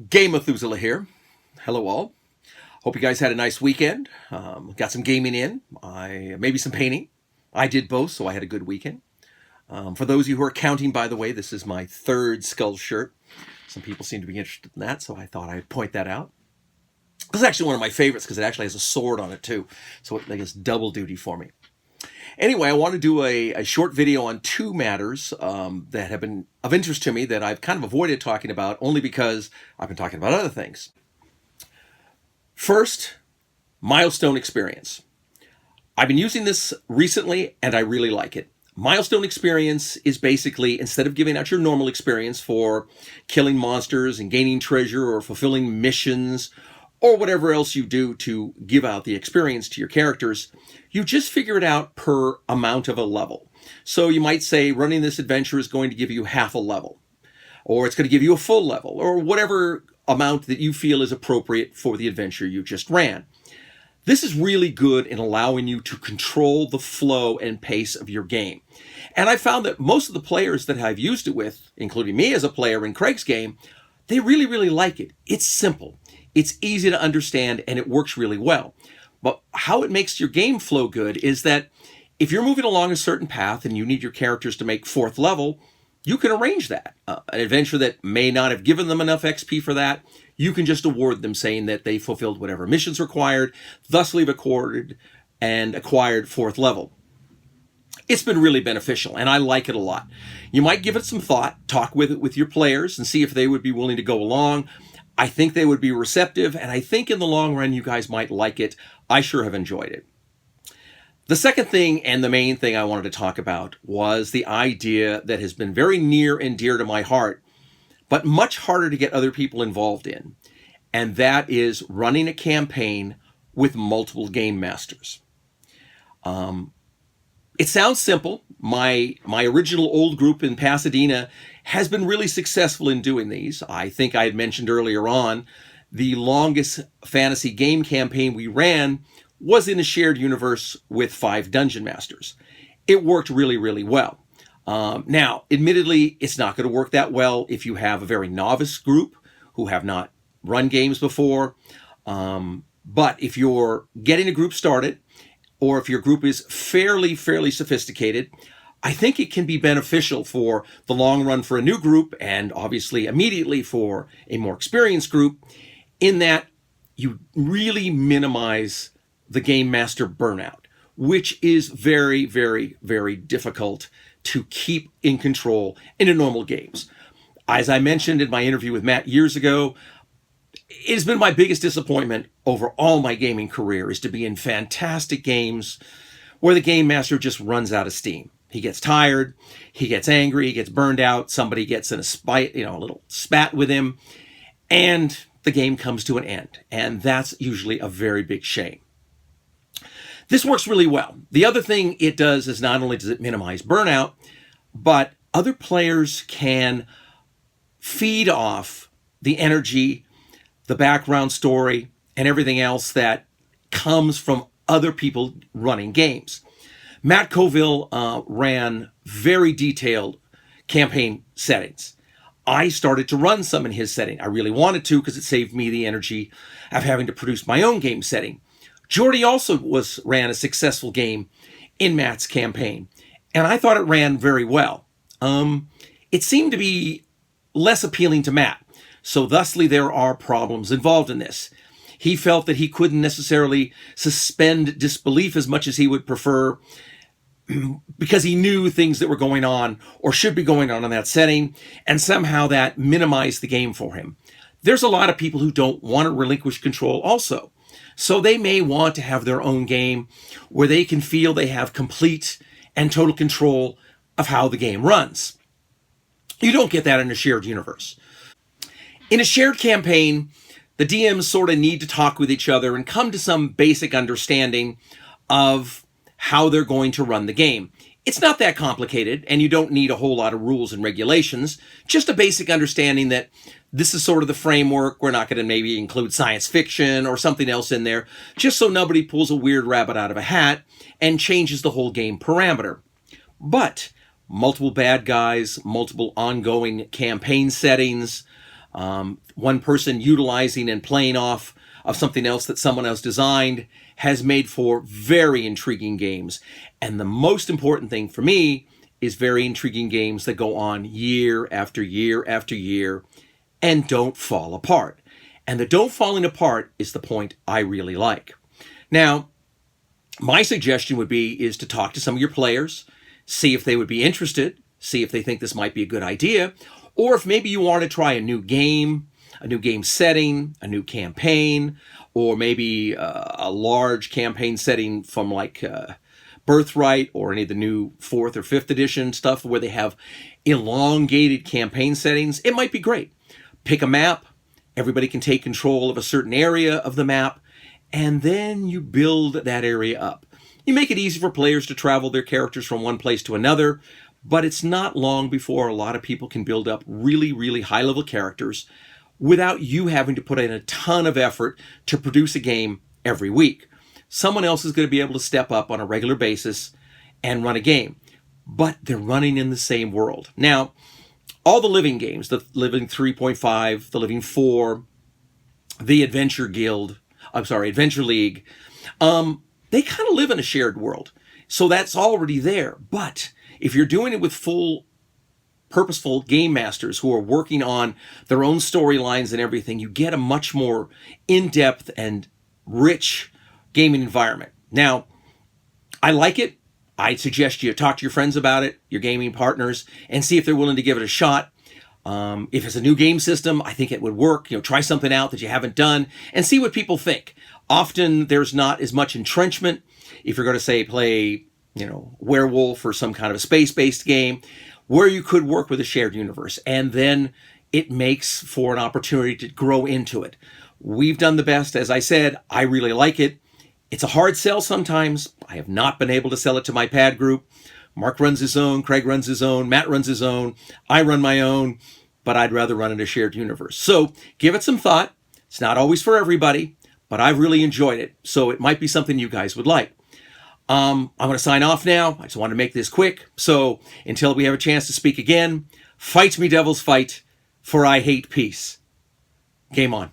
Game Methuselah here. Hello all. Hope you guys had a nice weekend. Got some gaming in. Maybe some painting. I did both, so I had a good weekend. For those of you who are counting, by the way, this is my third Skull shirt. Some people seem to be interested in that, so I thought I'd point that out. This is actually one of my favorites because it actually has a sword on it too, so it gets double duty for me. Anyway, I want to do a short video on two matters that have been of interest to me that I've kind of avoided talking about only because I've been talking about other things. First, Milestone experience. I've been using this recently and I really like it. Milestone experience is basically, instead of giving out your normal experience for killing monsters and gaining treasure or fulfilling missions or whatever else you do to give out the experience to your characters, you just figure it out per amount of a level. So you might say running this adventure is going to give you half a level, or it's going to give you a full level, or whatever amount that you feel is appropriate for the adventure you just ran. This is really good in allowing you to control the flow and pace of your game. And I found that most of the players that I've used it with, including me as a player in Craig's game, they really, really like it. It's simple. It's easy to understand and it works really well. But how it makes your game flow good is that if you're moving along a certain path and you need your characters to make fourth level, you can arrange that. An adventure that may not have given them enough XP for that, you can just award them saying that they fulfilled whatever missions required, thusly recorded and acquired fourth level. It's been really beneficial and I like it a lot. You might give it some thought, talk with it with your players and see if they would be willing to go along. I think they would be receptive, and I think in the long run you guys might like it. I sure have enjoyed it. The second thing and the main thing I wanted to talk about was the idea that has been very near and dear to my heart, but much harder to get other people involved in, and that is running a campaign with multiple game masters. It sounds simple. My original old group in Pasadena has been really successful in doing these. I think I had mentioned earlier on the longest fantasy game campaign we ran was in a shared universe with 5 dungeon masters. It worked really, really well. Now, admittedly, it's not going to work that well if you have a very novice group who have not run games before. But if you're getting a group started, or if your group is fairly sophisticated, I think it can be beneficial for the long run for a new group and obviously immediately for a more experienced group in that you really minimize the game master burnout, which is very, very difficult to keep in control in a normal games. As I mentioned in my interview with Matt years ago, it has been my biggest disappointment over all my gaming career is to be in fantastic games where the game master just runs out of steam. He gets tired, he gets angry, he gets burned out, somebody gets in a little spat with him, and the game comes to an end. And that's usually a very big shame. This works really well. The other thing it does is not only does it minimize burnout, but other players can feed off the energy, the background story, and everything else that comes from other people running games. Matt Colville ran very detailed campaign settings. I started to run some in his setting. I really wanted to because it saved me the energy of having to produce my own game setting. Jordy also ran a successful game in Matt's campaign, and I thought it ran very well. It seemed to be less appealing to Matt, so thusly there are problems involved in this. He felt that he couldn't necessarily suspend disbelief as much as he would prefer because he knew things that were going on or should be going on in that setting, and somehow that minimized the game for him. There's a lot of people who don't want to relinquish control also. So they may want to have their own game where they can feel they have complete and total control of how the game runs. You don't get that in a shared universe. In a shared campaign, the DMs sort of need to talk with each other and come to some basic understanding of how they're going to run the game. It's not that complicated, and you don't need a whole lot of rules and regulations, just a basic understanding that this is sort of the framework. We're not going to maybe include science fiction or something else in there, just so nobody pulls a weird rabbit out of a hat and changes the whole game parameter. But multiple bad guys, multiple ongoing campaign settings, One person utilizing and playing off of something else that someone else designed has made for very intriguing games. And the most important thing for me is very intriguing games that go on year after year after year and don't fall apart. And the don't falling apart is the point I really like. Now, my suggestion would be is to talk to some of your players, see if they would be interested, see if they think this might be a good idea, or if maybe you want to try a new game setting, a new campaign, or maybe a large campaign setting from like Birthright or any of the new 4th or 5th edition stuff where they have elongated campaign settings. It might be great. Pick a map. Everybody can take control of a certain area of the map, and then you build that area up. You make it easy for players to travel their characters from one place to another, but it's not long before a lot of people can build up really, really high-level characters without you having to put in a ton of effort to produce a game every week. Someone else is going to be able to step up on a regular basis and run a game, but they're running in the same world. Now, all the living games, the Living 3.5, the Living 4, the Adventure League, they kind of live in a shared world. So that's already there. But if you're doing it with full, purposeful game masters who are working on their own storylines and everything, you get a much more in-depth and rich gaming environment. Now, I like it. I'd suggest you talk to your friends about it, your gaming partners, and see if they're willing to give it a shot. If it's a new game system, I think it would work. Try something out that you haven't done and see what people think. Often there's not as much entrenchment. If you're going to say play, Werewolf or some kind of a space-based game where you could work with a shared universe, and then it makes for an opportunity to grow into it. We've done the best. As I said, I really like it. It's a hard sell sometimes. I have not been able to sell it to my pad group. Mark runs his own, Craig runs his own, Matt runs his own, I run my own, but I'd rather run in a shared universe. So give it some thought. It's not always for everybody, but I've really enjoyed it. So it might be something you guys would like. I'm going to sign off now. I just want to make this quick. So until we have a chance to speak again, fight me, devils, fight, for I hate peace. Game on.